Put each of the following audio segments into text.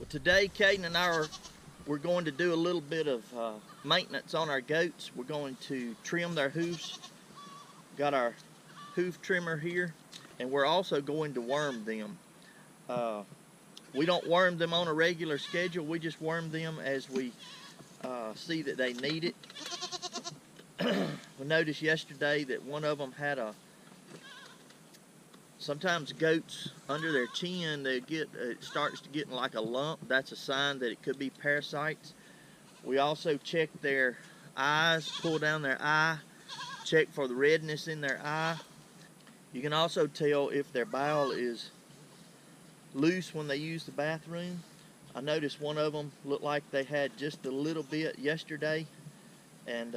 Today, Caden and I we're going to do a little bit of maintenance on our goats. We're going to trim their hooves. Got our hoof trimmer here, and we're also going to worm them. We don't worm them on a regular schedule. We just worm them as we see that they need it. We noticed yesterday that one of them had sometimes goats under their chin, it starts to get like a lump. That's a sign that it could be parasites. We also check their eyes, pull down their eye, check for the redness in their eye. You can also tell if their bowel is loose when they use the bathroom. I noticed one of them looked like they had just a little bit yesterday, and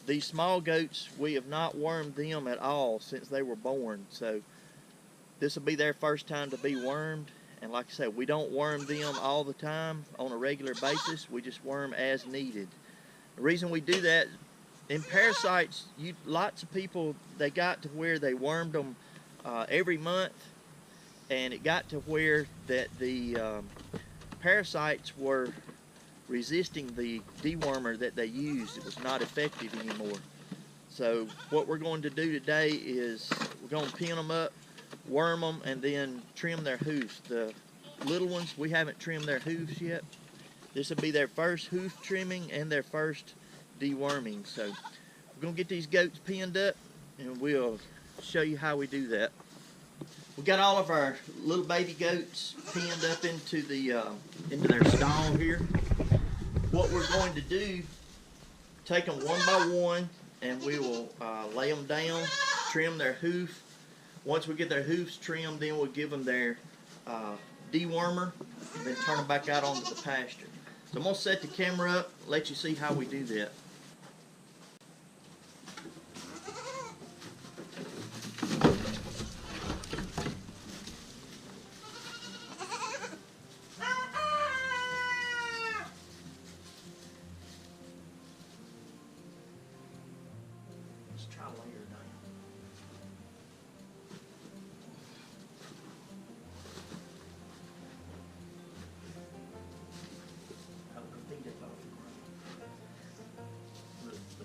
these small goats, we have not wormed them at all since they were born, so this will be their first time to be wormed. And like I said, we don't worm them all the time on a regular basis. We just worm as needed. The reason we do that, in parasites, lots of people, they got to where they wormed them every month, and it got to where that the parasites were resisting the dewormer that they used. It was not effective anymore. So what we're going to do today is we're going to pin them up, worm them, and then trim their hooves. The little ones, we haven't trimmed their hooves yet. This will be their first hoof trimming and their first deworming. So we're going to get these goats pinned up, and we'll show you how we do that. We got all of our little baby goats pinned up into their stall here. What we're going to do, take them one by one, and we will lay them down, trim their hoof. Once we get their hoofs trimmed, then we'll give them their dewormer, and then turn them back out onto the pasture. So I'm going to set the camera up, let you see how we do that.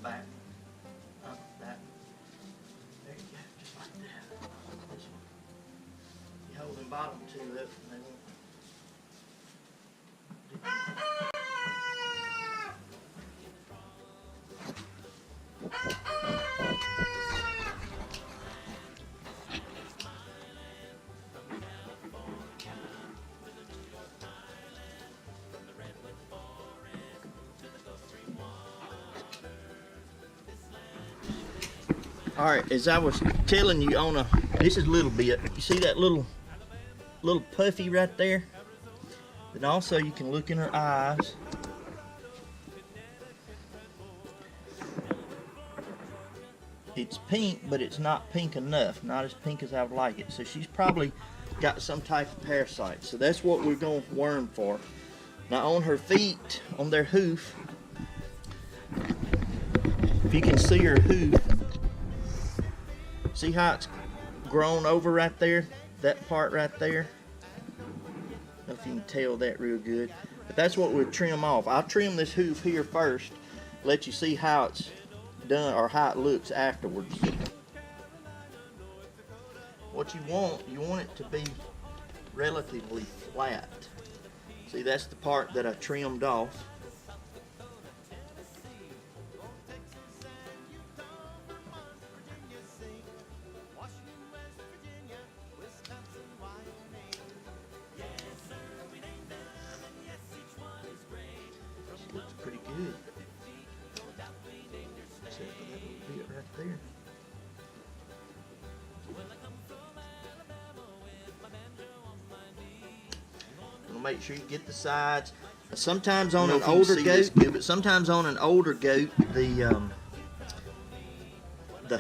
Back, up, that. There you go, just like that. This one. You hold them bottom two up, and they won't. Alright, as I was telling you this is a little bit, you see that little puffy right there? Then also you can look in her eyes. It's pink, but it's not pink enough, not as pink as I would like it. So she's probably got some type of parasite. So that's what we're going to worm for. Now on her feet, on their hoof, if you can see her hoof, see how it's grown over right there? That part right there? I don't know if you can tell that real good. But that's what we'll trim off. I'll trim this hoof here first, let you see how it's done or how it looks afterwards. What you want it to be relatively flat. See, that's the part that I trimmed off. Looks pretty good. Except for that little bit right there. We'll make sure you get the sides. Sometimes on an older goat, but sometimes on an older goat, the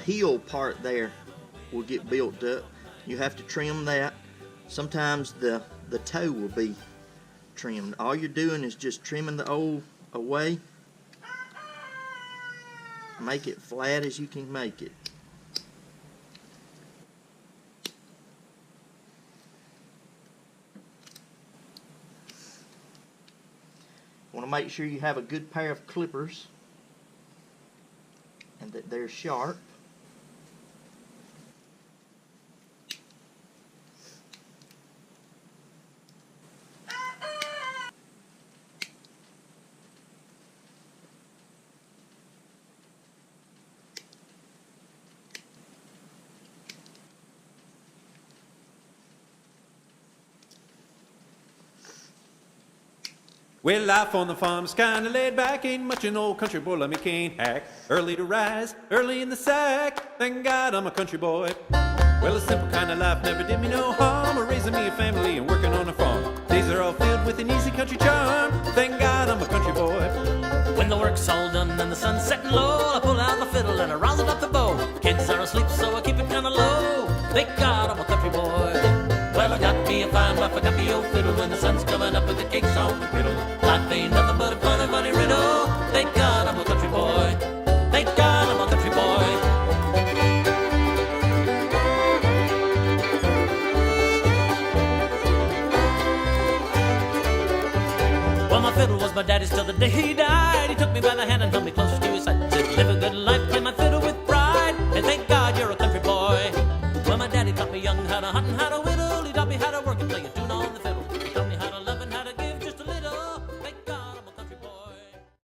heel part there will get built up. You have to trim that. Sometimes the toe will be trimmed. All you're doing is just trimming the old away. Make it flat as you can make it. make sure you have a good pair of clippers and that they're sharp. Well, life on the farm's kinda laid back, ain't much an old country boy like me can't hack. Early to rise, early in the sack, thank God I'm a country boy. Well, a simple kind of life never did me no harm, raising me a family and working on a farm. Days are all filled with an easy country charm, thank God I'm a country boy. When the work's all done and the sun's setting low, I pull out the fiddle and I rousing up the bow. Kids are asleep, so I keep it kinda low, thank God I'm a country boy. Well, I got me a fine wife, I got me old fiddle. When the sun's coming up with the cakes on the griddle, life ain't nothing but a funny, funny riddle. Thank God I'm a country boy. Thank God I'm a country boy. Well, my fiddle was my daddy's till the day he died. He took me by the hand and held me close